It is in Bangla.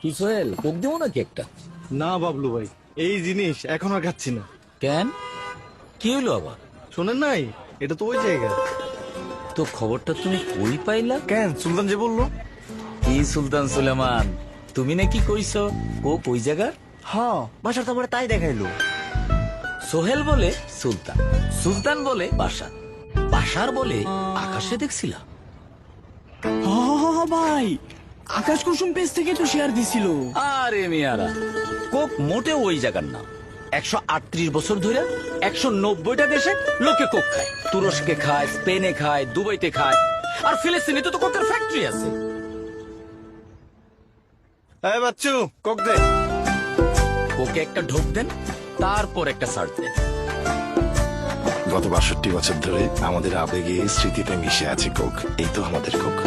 কি সোহেল, কোক দেবো নাকি একটা? না বাবলু ভাই, এই জিনিস এখন আর খাচ্ছি না। কেন, কি হলো আবার? শোনেন নাই, এটা তো ওই জায়গা। তো খবরটা তুমি কই পাইলা? কেন, সুলতান যে বললো। কি সুলতান সুলেমান, তুমি নাকি কইছো কোক ওই জায়গার? হ্যাঁ, বাসার তো আমার তাই দেখাইলো। সোহেল বলে সুলতান, সুলতান বলে বাসার, বাসার বলে আকাশে দেখছিলাম। ভাই, আকাশ কুসুম পেজ থেকে তো শেয়ার দিছিল। আরে মিয়ারা, কোক মোটে ওই জায়গার না। 138 বছর ধরে 190টা দেশে লোকে কোক খায়। তুরস্কে খায়, স্পেনে খায়, দুবাইতে খায়, আর ফিলিস্তিনে তো কোকের ফ্যাক্টরি আছে। এই বাচ্চু, কোক দে। কোকে একটা ঢোক দেন, তারপর একটা সার্চ দেন। গত 62 বছর ধরে আমাদের আবেগে স্মৃতিতে মিশে আছে কোক। এই তো আমাদের কোক।